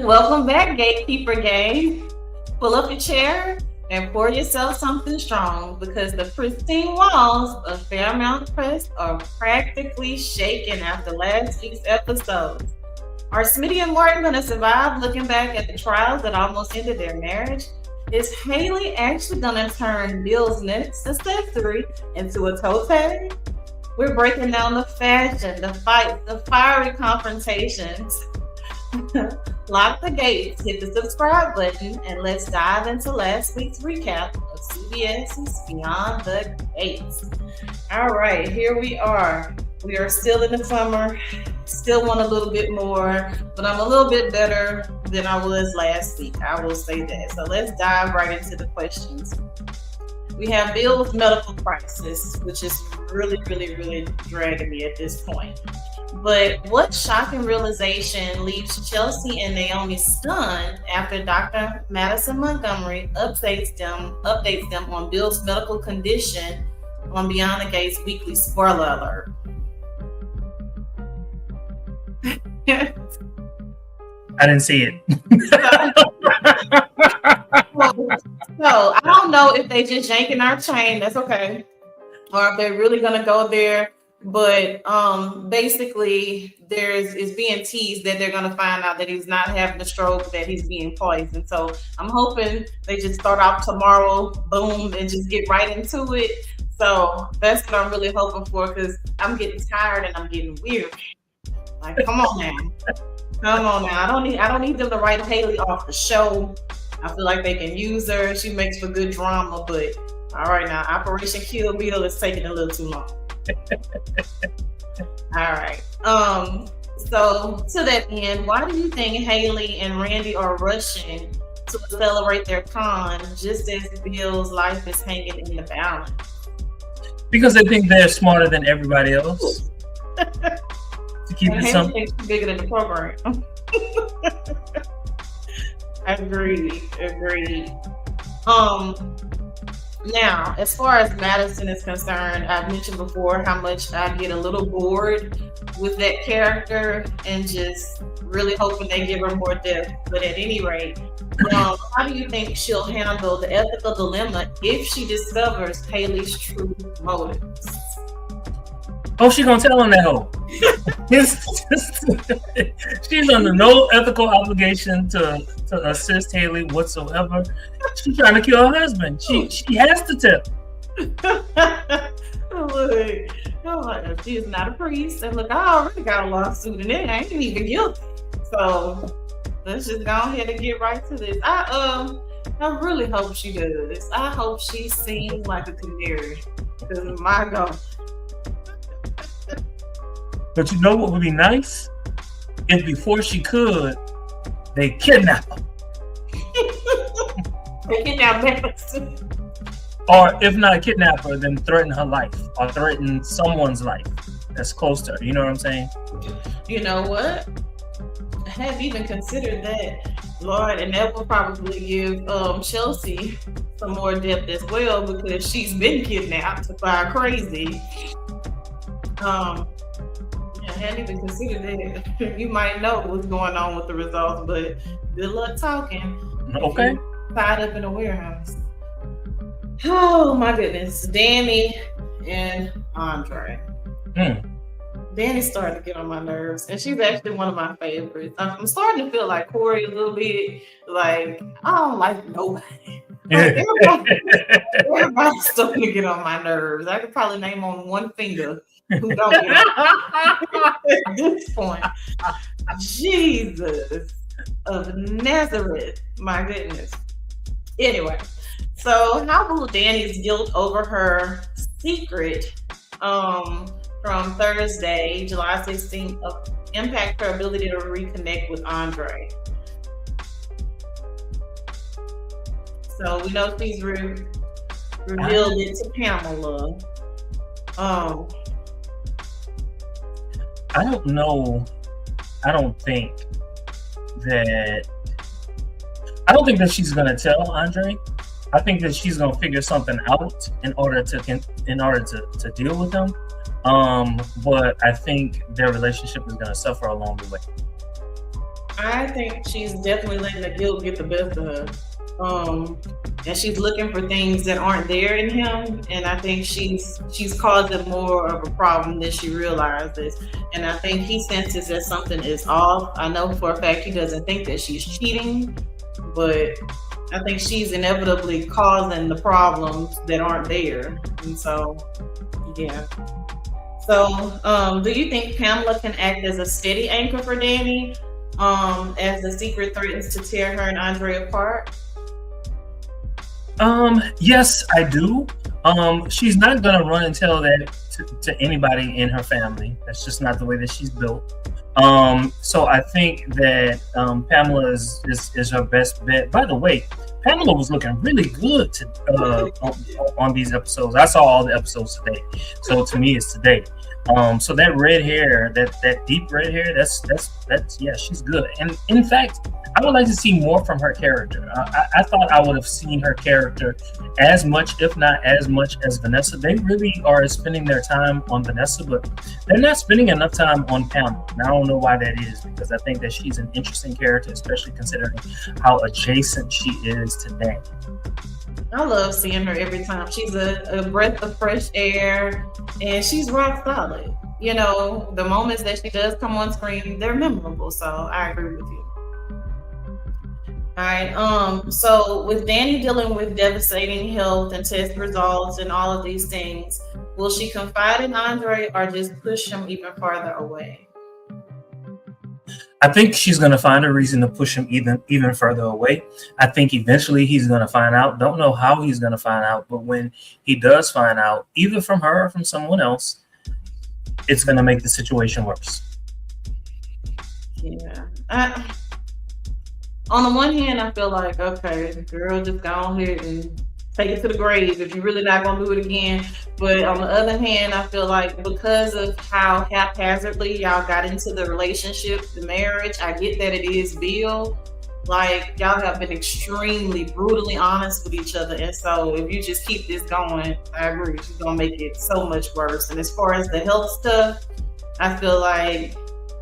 Welcome back, Gatekeeper Gang. Pull up your chair and pour yourself something strong because the pristine walls of Fairmount Press are practically shaken after last week's episode. Are Smitty and Martin going to survive looking back at the trials that almost ended their marriage? Is Hayley actually going to turn Bill's next accessory into a toe tag? We're breaking down the fashion, the fights, the fiery confrontations. Lock the gates, hit the subscribe button, and let's dive into last week's recap of CBS's Beyond the Gates. All right, here we are. We are still in the summer, still want a little bit more, but I'm a little bit better than I was last week. I will say that. So let's dive right into the questions. We have Bill's medical crisis, which is really dragging me at this point. But what shocking realization leaves Chelsea and Naomi stunned after Dr. Madison Montgomery updates them on Bill's medical condition on Beyond the Gates weekly spoiler alert? I didn't see it. So I don't know if they just yanking our chain, that's okay, or if they're really gonna go there. But basically it's being teased that they're gonna find out that he's not having a stroke, that he's being poisoned. So I'm hoping they just start off tomorrow, boom, and just get right into it. So that's what I'm really hoping for, because I'm getting tired and I'm getting weird. Like, come on now. I don't need them to write Hayley off the show. I feel like they can use her. She makes for good drama, but all right now, Operation Kill Bill is taking a little too long. All right. So to that end, why do you think Hayley and Randy are rushing to accelerate their con just as Bill's life is hanging in the balance? Because they think they're smarter than everybody else. To keep it simple. Bigger than the program. Agreed. Now, as far as Madison is concerned, I've mentioned before how much I get a little bored with that character and just really hoping they give her more depth. But at any rate, how do you think she'll handle the ethical dilemma if she discovers Hayley's true motives? Oh, she gonna tell him that hoe. She's under no ethical obligation to assist Hayley whatsoever. She's trying to kill her husband. She has to tell. Look, she is not a priest, and look, I already got a lawsuit, and I ain't even guilty. So let's just go ahead and get right to this. I really hope she does. I hope she sings like a canary. Because my God. But you know what would be nice? If before she could, they kidnap her. They kidnap Madison. Or if not kidnap her, then threaten her life or threaten someone's life that's close to her. You know what I'm saying? You know what? I haven't even considered that, Lord, and that will probably give Chelsea some more depth as well, because she's been kidnapped by crazy. I hadn't even considered that. You might know what's going on with the results, but good luck talking. Okay. Tied up in a warehouse. Oh my goodness. Dani and Andre. Dani's starting to get on my nerves, and she's actually one of my favorites. I'm starting to feel like Corey a little bit. Like, I don't like nobody. Like, everybody's starting to get on my nerves. I could probably name on one finger who don't get on at this point. Jesus of Nazareth. My goodness. Anyway, so how will Dani's guilt over her secret from Thursday, July 16th, impact her ability to reconnect with Andre? So we know she's revealed it to Pamela. I don't know. I don't think that she's gonna tell Andre. I think that she's gonna figure something out in order to deal with him. But I think their relationship is gonna suffer along the way. I think she's definitely letting the guilt get the best of her. And she's looking for things that aren't there in him. And I think she's causing more of a problem than she realizes. And I think he senses that something is off. I know for a fact he doesn't think that she's cheating, but I think she's inevitably causing the problems that aren't there. And so, yeah. So, do you think Pamela can act as a steady anchor for Dani, as the secret threatens to tear her and Andre apart? Yes, I do. She's not gonna run and tell that to anybody in her family. That's just not the way that she's built. So I think that Pamela is her best bet. By the way, Pamela was looking really good on these episodes. I saw all the episodes today, so to me it's today. So that red hair, that deep red hair, that's yeah, she's good. And in fact, I would like to see more from her character. I thought I would have seen her character as much, if not as much, as Vanessa. They really are spending their time on Vanessa, but they're not spending enough time on Pamela. And I don't know why that is, because I think that she's an interesting character, especially considering how adjacent she is to Dani. I love seeing her every time. She's a breath of fresh air, and she's rock solid. You know, the moments that she does come on screen, they're memorable. So I agree with you. All right. So with Dani dealing with devastating health and test results and all of these things, will she confide in Andre or just push him even farther away? I think she's going to find a reason to push him even further away. I think eventually he's going to find out. Don't know how he's going to find out, but when he does find out, either from her or from someone else, it's going to make the situation worse. Yeah. On the one hand, I feel like, okay, girl, just go on here and take it to the grave if you're really not gonna do it again. But on the other hand, I feel like because of how haphazardly y'all got into the relationship, the marriage, I get that it is Bill. Like, y'all have been extremely brutally honest with each other. And so if you just keep this going, I agree, she's gonna make it so much worse. And as far as the health stuff, I feel like,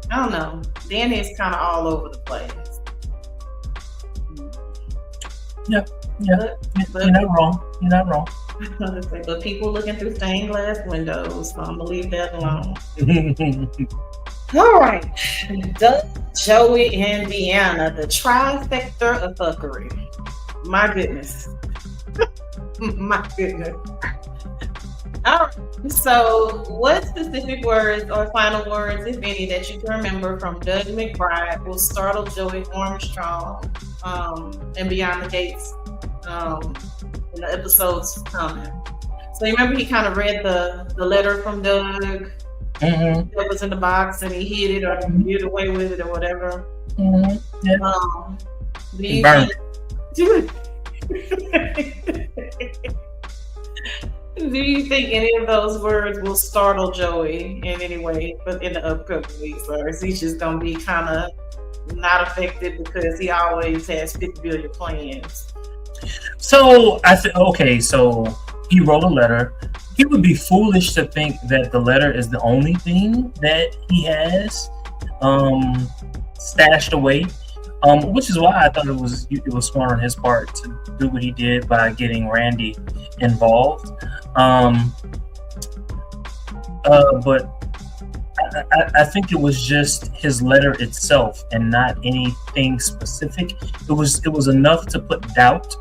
I don't know, Dani is kind of all over the place. Yeah, but you're not wrong. You're not wrong. But people looking through stained glass windows, so I'm gonna leave that alone. All right, Doug, Joey, and Deanna, the trifecta of fuckery. My goodness. My goodness. All right. So, what specific words or final words, if any, that you can remember from Doug McBride will startle Joey Armstrong and Beyond the Gates in the episodes coming? So, you remember he kind of read the letter from Doug that was in the box, and he hid it or hid away with it or whatever. Yeah. Do you think? Do you think any of those words will startle Joey in any way in the upcoming weeks? Or is he just going to be kind of not affected because he always has 50 billion plans? So, so he wrote a letter. He would be foolish to think that the letter is the only thing that he has stashed away. Which is why I thought it was smart on his part to do what he did by getting Randy involved. But I think it was just his letter itself and not anything specific. It was enough to put doubt.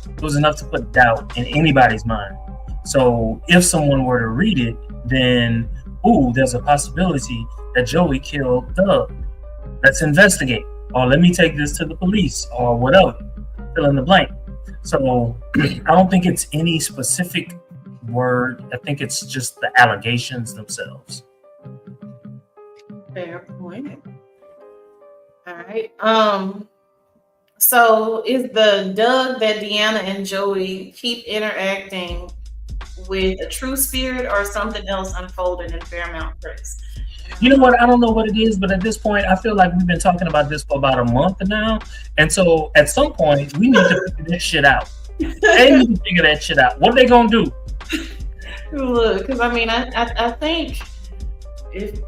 It was enough to put doubt in anybody's mind. So if someone were to read it, then there's a possibility that Joey killed Doug. Let's investigate. Or let me take this to the police or whatever. Fill in the blank. So I don't think it's any specific word. I think it's just the allegations themselves. Fair point. All right. So is the Doug that Deanna and Joey keep interacting with a true spirit or something else unfolding in Fairmount Press? You know what? I don't know what it is, but at this point, I feel like we've been talking about this for about a month now. And so at some point, we need to figure this shit out. They need to figure that shit out. What are they going to do? Look, because I mean, I think if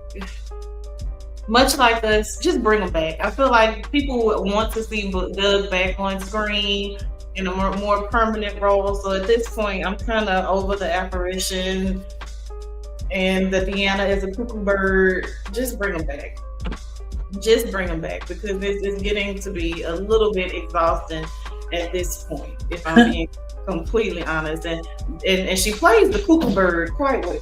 much like us, just bring them back. I feel like people would want to see Doug back on screen in a more permanent role. So at this point, I'm kind of over the apparition and the Deanna is a cuckoo bird. Just bring them back. Just bring them back because it's getting to be a little bit exhausting at this point, if I'm being completely honest. And she plays the cuckoo bird quite well.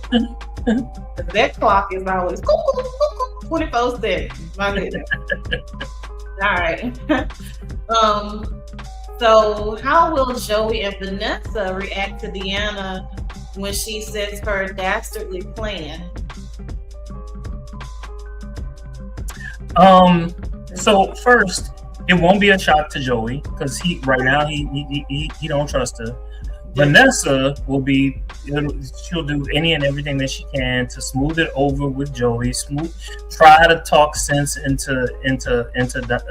That clock is always 24/7. My goodness. All right. So how will Joey and Vanessa react to Deanna when she sets her dastardly plan? So first, it won't be a shock to Joey because he don't trust her. Vanessa she'll do any and everything that she can to smooth it over with Joey. Try to talk sense into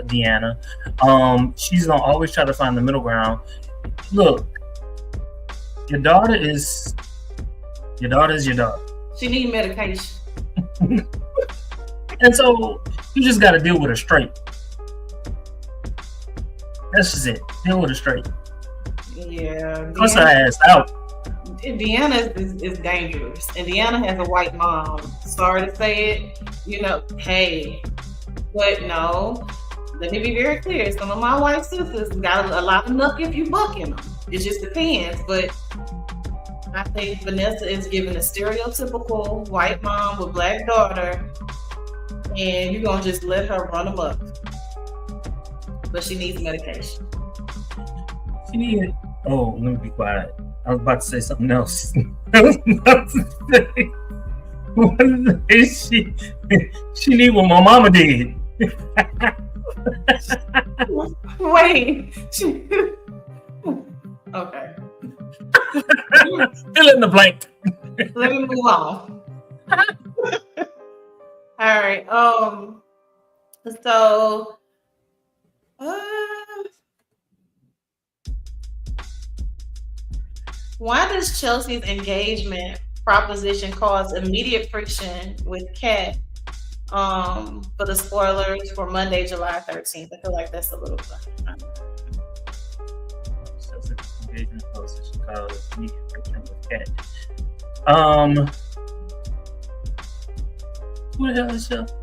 Deanna. She's gonna always try to find the middle ground. Look, your daughter is your daughter. She needs medication. And so you just got to deal with her straight. That's just it. Deal with her straight. Yeah. Cuss her ass out. Deanna is dangerous. And Deanna has a white mom. Sorry to say it. Hey. But no. Let me be very clear. Some of my white sisters got a lot of knuck if you bucking them. It just depends. But I think Vanessa is giving a stereotypical white mom with black daughter. And you're going to just let her run amok. But she needs medication. Oh, let me be quiet. I was about to say something else. She need what my mama did. Wait. Okay. Fill in the blank. Let me move on. All right. So why does Chelsea's engagement proposition cause immediate friction with Kat for the spoilers for Monday, July 13th? I feel like that's a little fun. Chelsea's engagement proposition causes immediate friction with Kat. Who the hell is Chelsea?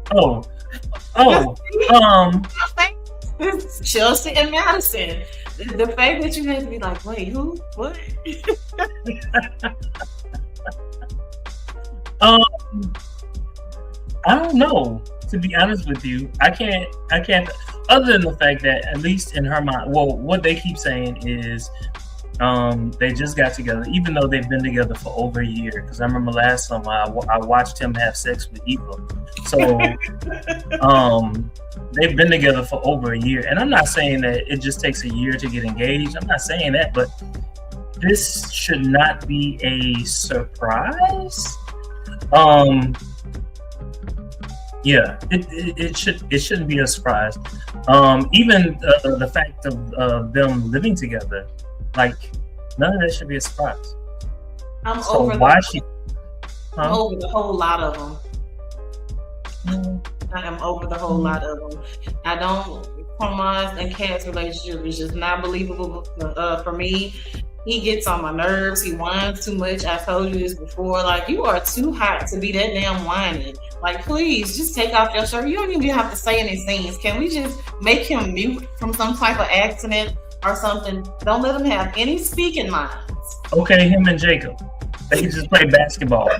It's Chelsea and Madison. The fact that you had to be like, wait, who? What? I don't know. To be honest with you, I can't. Other than the fact that at least in her mind, well, what they keep saying is, they just got together, even though they've been together for over a year. Because I remember last summer I watched him have sex with Eva. So, they've been together for over a year, and I'm not saying that it just takes a year to get engaged. I'm not saying that, but this should not be a surprise. Yeah, it shouldn't be a surprise. Even the fact of them living together, like none of that should be a surprise. I'm over the whole lot of them. I am over the whole lot of them. I don't. Tomas and Kat's relationship is just not believable for me. He gets on my nerves. He whines too much. I told you this before. Like, you are too hot to be that damn whining. Like, please, just take off your shirt. You don't even have to say any scenes. Can we just make him mute from some type of accident or something? Don't let him have any speaking lines. Okay, him and Jacob. They can just play basketball.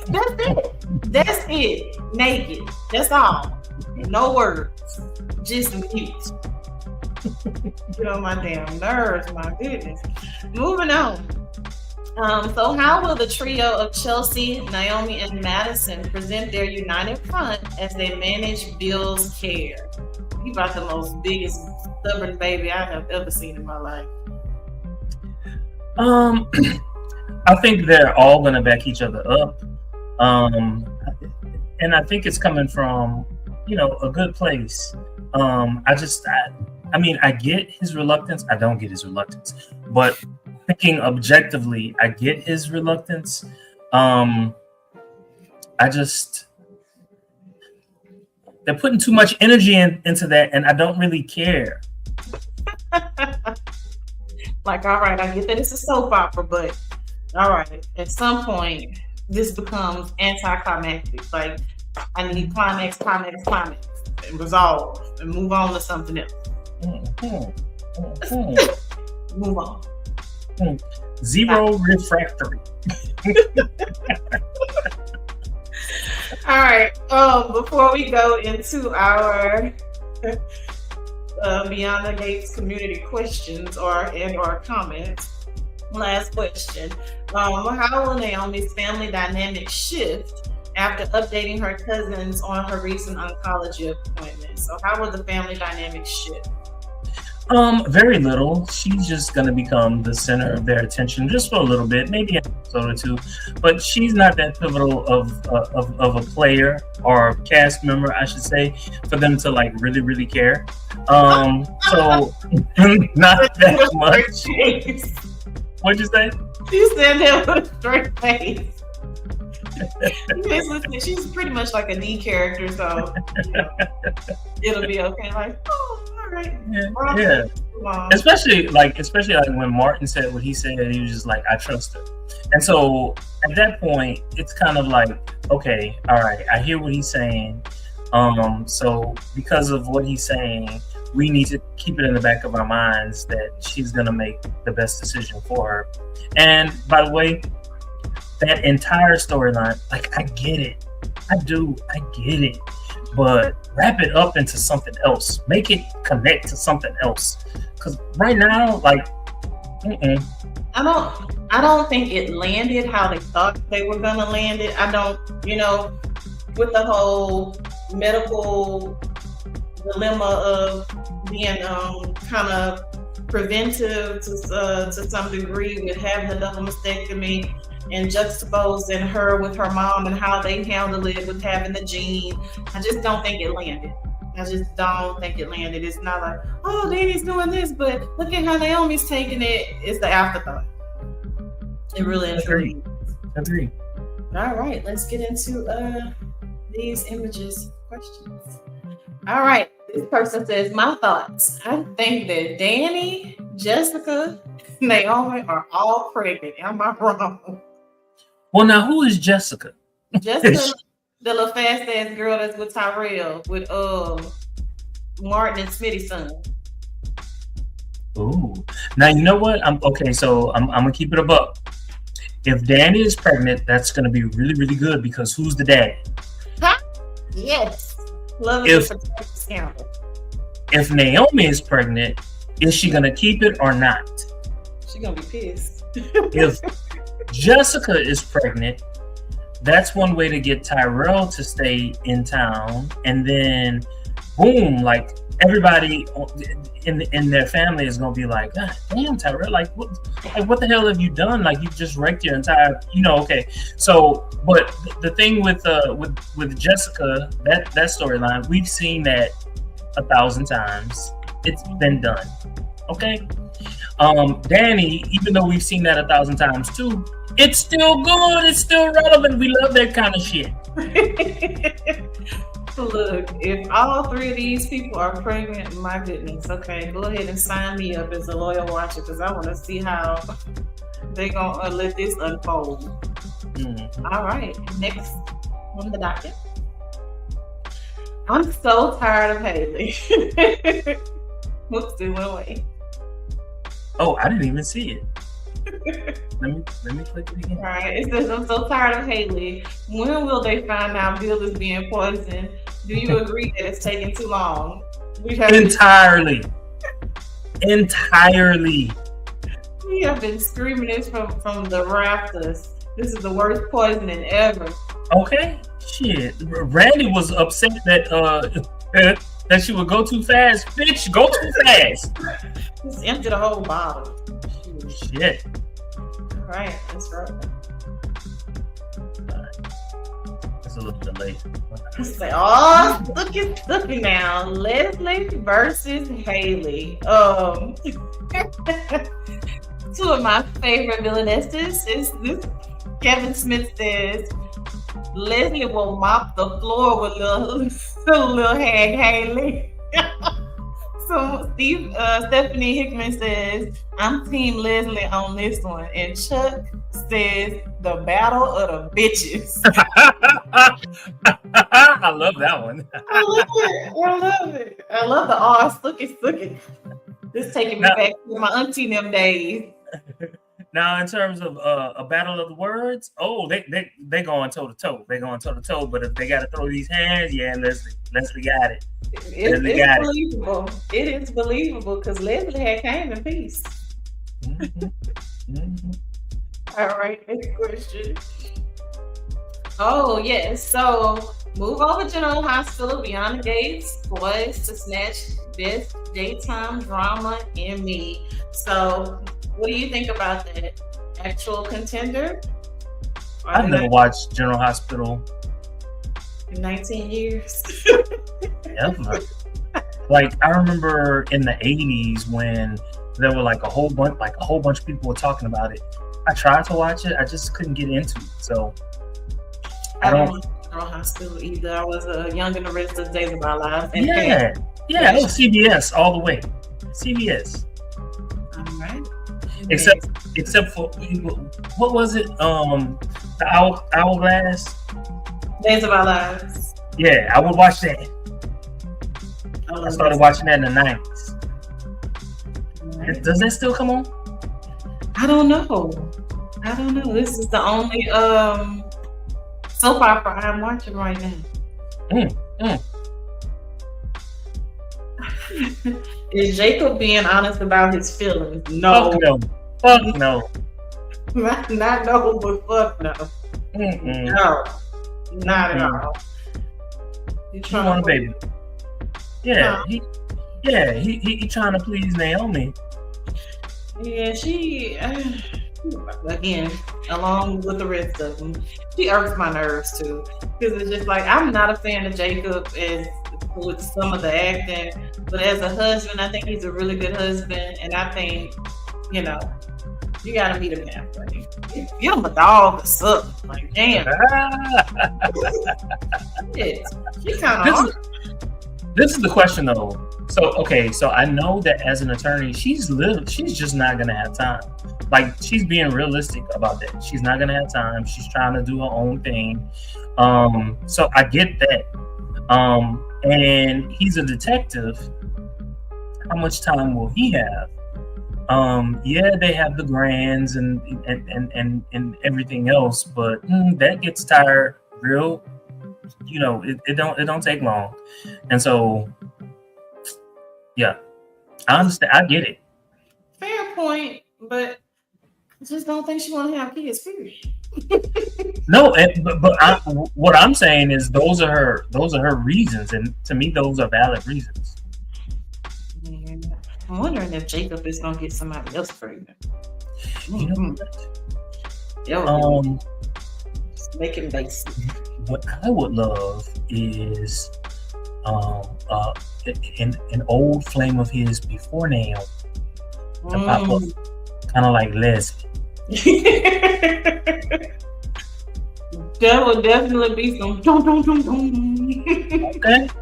That's it. That's it. Naked. That's all. No words. Just mute. Get on my damn nerves, my goodness. Moving on. So how will the trio of Chelsea, Naomi, and Madison present their united front as they manage Bill's care? You about the most biggest stubborn baby I have ever seen in my life. I think they're all going to back each other up. And I think it's coming from, a good place. I get his reluctance. I don't get his reluctance, but thinking objectively, I get his reluctance. They're putting too much energy into that, and I don't really care. Like, all right, I get that it's a soap opera, but all right, at some point, this becomes anticlimactic. Like, I need climax, and resolve, and move on to something else. Move on. Zero refractory. All right. Before we go into our Beyond the Gates community questions or comments, last question: how will Naomi's family dynamic shift after updating her cousins on her recent oncology appointment? So, how will the family dynamic shift? Very little. She's just gonna become the center of their attention just for a little bit, maybe an episode or two. But she's not that pivotal of a player or cast member, I should say, for them to like really care. So not that much. What'd you say? You said that with a straight face. She's pretty much like a D character, so it'll be okay. Like, oh, all right. Yeah. Especially like when Martin said what he said, he was just like, I trust her. And so at that point, it's kind of like, okay, all right, I hear what he's saying. So because of what he's saying, we need to keep it in the back of our minds that she's gonna make the best decision for her. And by the way, that entire storyline, like, I get it. I get it. But wrap it up into something else. Make it connect to something else. Because right now, like, I don't think it landed how they thought they were gonna land it. I don't, with the whole medical dilemma of being kind of preventive to some degree with having a double mastectomy, and juxtaposing her with her mom and how they handle it with having the gene. I just don't think it landed. It's not like, oh, Dani's doing this, but look at how Naomi's taking it. It's the afterthought. It really intrigues. Agree. All right, let's get into these images questions. All right, this person says, my thoughts. I think that Dani, Jessica, Naomi are all pregnant. Am I wrong? Well, now who is Jessica? Jessica, the little fast ass girl that's with Tyrell, with Martin and Smitty's son. Ooh. Now you know what? I'm gonna keep it a buck. If Dani is pregnant, that's gonna be really good, because who's the dad? Huh? Yes. Love if if Naomi is pregnant, is she gonna keep it or not? She's gonna be pissed. If Jessica is pregnant, that's one way to get Tyrell to stay in town, and then boom, like everybody in their family is gonna be like, God damn, Tyrell, what the hell have you done? Like, you just wrecked your entire, okay. So, but the thing with Jessica, that storyline, we've seen that 1,000 times. It's been done. Okay. Dani, even though we've seen that 1,000 times too, it's still good. It's still relevant. We love that kind of shit. Look, if all three of these people are pregnant, my goodness, okay, go ahead and sign me up as a loyal watcher, because I want to see how they're going to let this unfold. Mm-hmm. All right, next on the docket. I'm so tired of Hayley. Whoops, it went away. Oh, I didn't even see it. Let me click it again. All right, it says, I'm so tired of Hayley. When will they find out Bill is being poisoned? Do you agree that it's taking too long? Entirely. We have been screaming this from the rafters. This is the worst poisoning ever. Okay, shit. Randy was upset that that she would go too fast. Bitch, go too fast. Just empty the whole bottle. Shit. All right, let's roll. That's a little delayed. Say, oh, look now. Leslie versus Hayley. Two of my favorite villainesses is this. Kevin Smith says, Leslie will mop the floor with little hag Hayley. So Stephanie Hickman says, I'm Team Leslie on this one. And Chuck says, the battle of the bitches. I love that one. I love it. I love the Stooky. This taking me back to my auntie them days. Now, in terms of a battle of the words, they going toe to toe. They going toe to toe. But if they got to throw these hands, yeah, Leslie got it. It's believable. It is believable because Leslie had came in peace. All right, next question. Oh yes, so move over General Hospital, Beyond the Gates, poised to snatch best daytime drama in me. So, what do you think about that? Actual contender? I've never watched General Hospital in 19 years. Ever. Like I remember in the 80s when there were like a whole bunch of people were talking about it. I tried to watch it, I just couldn't get into it. So I don't watch General Hospital either. I was young in the rest of the days of our lives. And yeah, it was CBS all the way. CBS. All right. Except for what was it? The Hourglass. Days of Our Lives. Yeah, I would watch that. I started watching that in the 90s. Right. Does that still come on? I don't know. This is the only soap opera I'm watching right now. Is Jacob being honest about his feelings? No. Fuck no. Not no, but fuck no. No. Not at all. He want a baby. Yeah, he trying to please Naomi. Yeah, she again, along with the rest of them, she irks my nerves too. Because it's just like I'm not a fan of Jacob as with some of the acting, but as a husband, I think he's a really good husband, and I think you gotta meet him halfway. Give him a dog or something. Like, damn. She kind of. This is the question though. So I know that as an attorney, she's just not gonna have time. Like she's being realistic about that. She's not gonna have time. She's trying to do her own thing. So I get that. And he's a detective. How much time will he have? Yeah, they have the grands and everything else, but that gets tired real. It don't take long, and so yeah, I understand. I get it. Fair point, but I just don't think she want to have kids. Period. No, but what I'm saying is those are her reasons, and to me, those are valid reasons. Yeah. I'm wondering if Jacob is gonna get somebody else pregnant. Just make him basic. What I would love is an old flame of his before Naomi to pop up, kind of like Leslie. That would definitely be some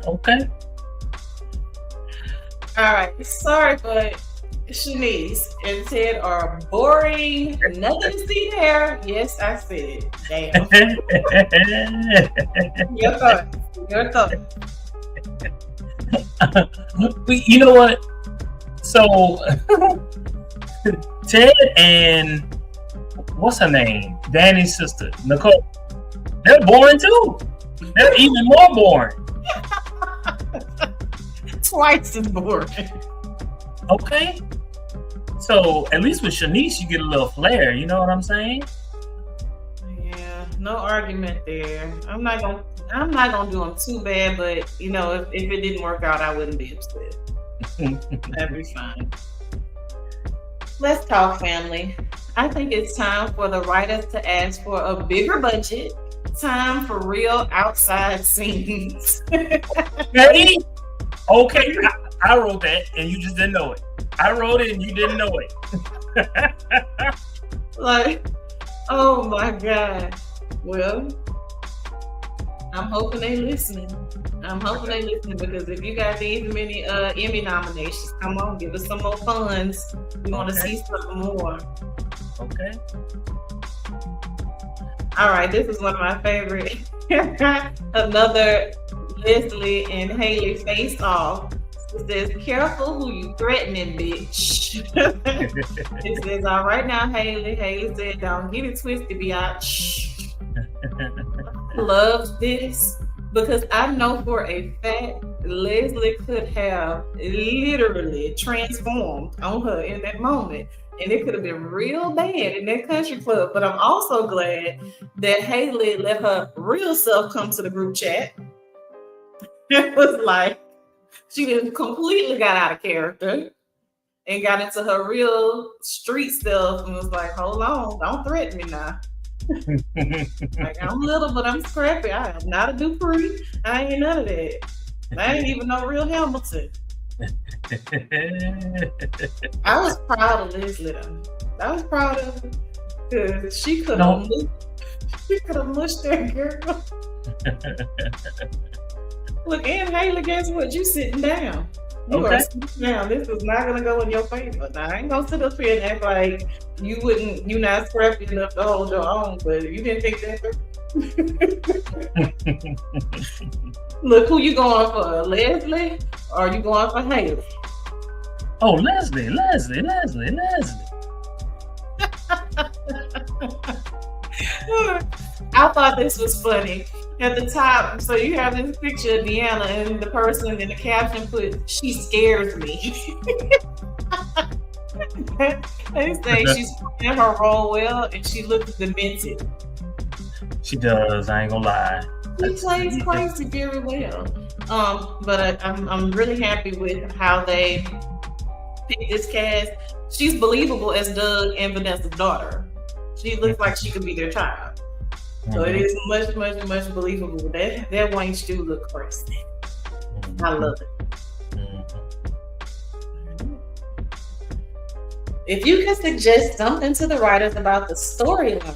Okay. All right. Sorry, but Shanice and Ted are boring. Nothing to see there. Yes, I said. Damn. Your thoughts. You know what? So Ted and what's her name? Danny's sister, Nicole. They're boring too. They're even more boring. Twice as boring. Okay. So at least with Shanice, you get a little flair. You know what I'm saying? Yeah, no argument there. I'm not gonna do them too bad, but if it didn't work out, I wouldn't be upset. That'd be fine. Let's talk family. I think it's time for the writers to ask for a bigger budget. Time for real outside scenes. Ready? Okay, I wrote that and you just didn't know it. I wrote it and you didn't know it. Like, oh my God. Well, I'm hoping they listening. Because if you got these many Emmy nominations, come on, give us some more funds. We want to see something more. Okay. All right, this is one of my favorite. Another Leslie and Hayley face off. It says, "Careful who you threatening, bitch." It says, "All right now, Hayley." Hayley said, "Don't get it twisted, biatch." Love this because I know for a fact Leslie could have literally transformed on her in that moment. And it could have been real bad in that country club. But I'm also glad that Hayley let her real self come to the group chat. It was like she didn't completely got out of character and got into her real street self and was like, hold on, don't threaten me now. Like, I'm little, but I'm scrappy. I am not a Dupree. I ain't none of that. I ain't even no real Hamilton. I was proud of Leslie though. I was proud of her because she could have mushed that girl. Look, and Hayley, guess what? You sitting down. You are sitting down. This is not gonna go in your favor. Now I ain't gonna sit up here and act like you're not scrappy enough to hold your own, but you didn't think that. Look, who you going for? Leslie or are you going for Hayley? Oh, Leslie. I thought this was funny. At the top, so you have this picture of Deanna and the person in the caption put, "She scares me." They say she's playing her role well and she looks demented. She does, I ain't gonna lie. She plays crazy very well. But I'm really happy with how they picked this cast. She's believable as Doug and Vanessa's daughter. She looks like she could be their child. So it is much, much, much believable. That Wayne Stew look crazy. I love it. If you could suggest something to the writers about the storyline,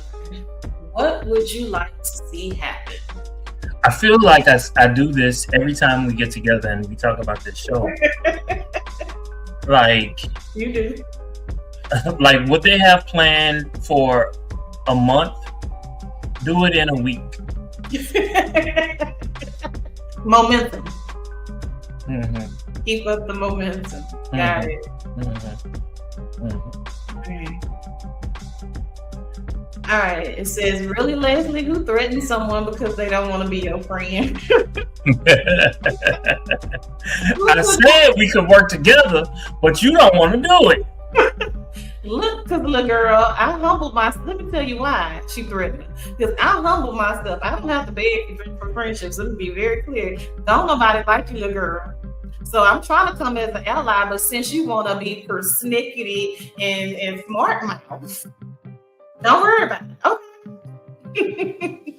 what would you like to see happen? I feel like I do this every time we get together and we talk about this show. Like you do. Like what they have planned for a month, do it in a week. Momentum. Mm-hmm. Keep up the momentum. Got it. All right. It says, "Really, Leslie, who threatened someone because they don't want to be your friend?" I said we could work together, but you don't want to do it. Look, because little girl, I humbled myself. Let me tell you why she threatened me. Because I humbled myself. I don't have to beg for friendships. Let me be very clear. Don't nobody like you, little girl. So I'm trying to come as an ally, but since you want to be persnickety and smart mouth, don't worry about it. Okay.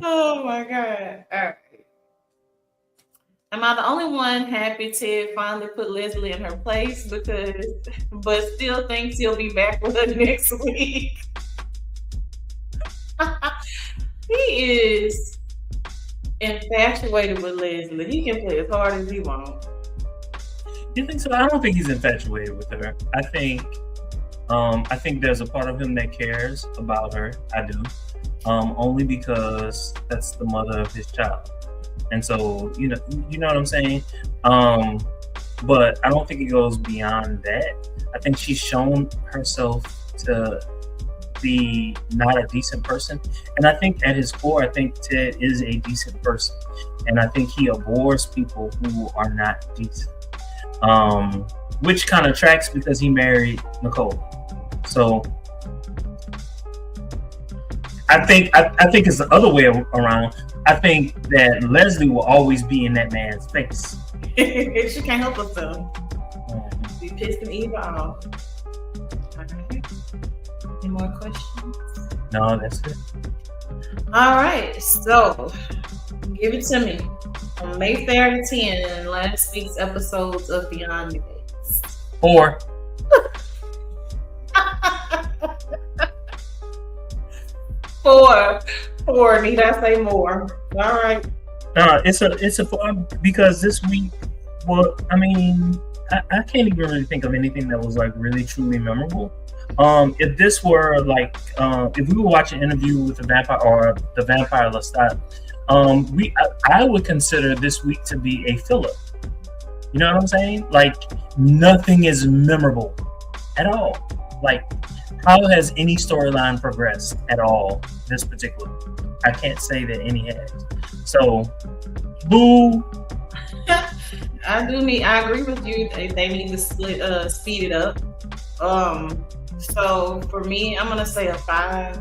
Oh my God. All right. Am I the only one happy Ted finally put Leslie in her place but still thinks he'll be back with her next week? He is infatuated with Leslie. He can play as hard as he wants. You think so? I don't think he's infatuated with her. I think there's a part of him that cares about her. I do. Only because that's the mother of his child. And so, you know what I'm saying? But I don't think it goes beyond that. I think she's shown herself to be not a decent person. And I think at his core, I think Ted is a decent person. And I think he abhors people who are not decent. Which kind of tracks because he married Nicole. So I think it's the other way around. I think that Leslie will always be in that man's face. She can't help herself. Be pissing Eva off. Okay. Any more questions? No, that's it. All right. So, give it to me. From Mayfair to 10, last week's episodes of Beyond the Gates. 4. 4. Or need I say more? All right. It's a because this week, well, I mean, I can't even really think of anything that was like really truly memorable. If this were like, if we were watching an interview with the vampire or the vampire Lestat, I would consider this week to be a filler. You know what I'm saying? Like nothing is memorable at all. Like how has any storyline progressed at all this particular? I can't say that any has. So, boo. I agree with you. They need to speed it up. So for me, I'm gonna say a 5,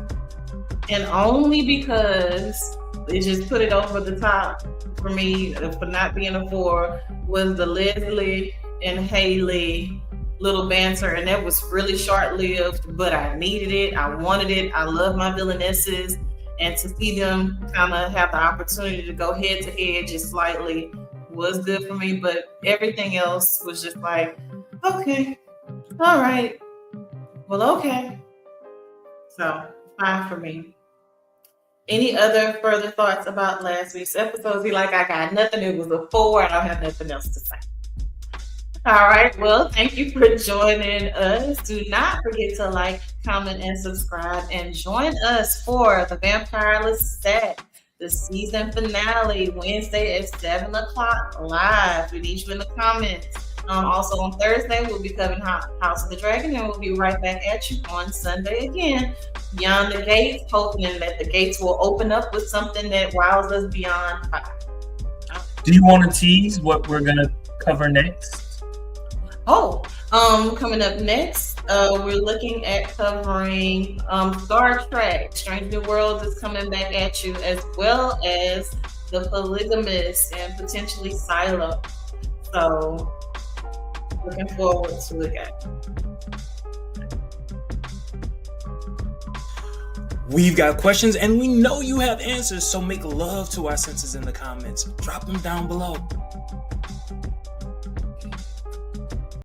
and only because it just put it over the top for me for not being a 4 was the Leslie and Hayley little banter, and that was really short-lived, but I needed it. I wanted it. I love my villainesses, and to see them kind of have the opportunity to go head-to-head just slightly was good for me, but everything else was just like, okay, all right, well, okay. So 5 for me. Any other further thoughts about last week's episode? Be like, I got nothing. It was a 4. I don't have nothing else to say. All right. Well, thank you for joining us. Do not forget to like, comment, and subscribe, and join us for the Vampire Lestat, the season finale, Wednesday at 7 o'clock live. We need you in the comments. Also on Thursday, we'll be covering House of the Dragon, and we'll be right back at you on Sunday again. Beyond the Gates, hoping that the gates will open up with something that wows us beyond 5. Do you want to tease what we're going to cover next? Coming up next, we're looking at covering Star Trek. Strange New Worlds is coming back at you, as well as the Polygamist and potentially Silo. So, looking forward to it, guys. We've got questions and we know you have answers, so make love to our senses in the comments. Drop them down below.